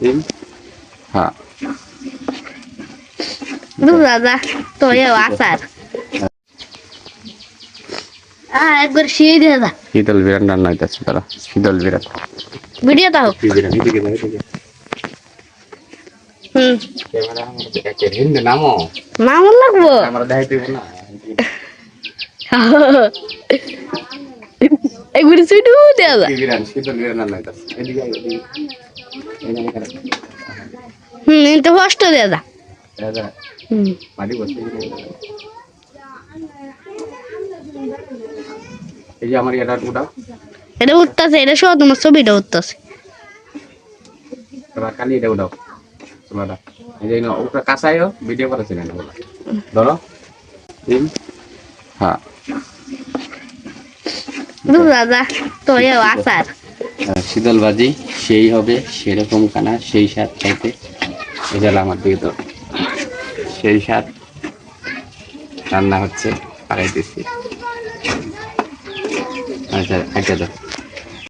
তিন। হ্যাঁ দাদা তো আসার একবার শিয়ে দিয়ে দা শীতল বিরাট রান্না হইতেছে তারা শীতল বিরাট ভিডিও দাও নামো নাম লাগবো আমরা দেখাইতে না একবার সুইটু দেয়া দা বিরাট শীতল বিরাট রান্না হইতেছে এদিকে এটা কষ্ট দেয়া দা মাটি বসতে এই যে আমার এটা ওটা এটা উঠতেছে এটা সহ তোমার ছবিটা উঠতেছে এবার কালি এটা উঠাও তোমরা এই যে ওটা কাঁচাইও ভিডিও করেছে না ধরো তিন। হ্যাঁ দাদা তো আসার শীতল ভাজি সেই হবে সেরকম খানা সেই স্বাদ চাইতে এটা আমার দিকে তো সেই স্বাদ রান্না হচ্ছে পাকাইতেছি আচ্ছা আচ্ছা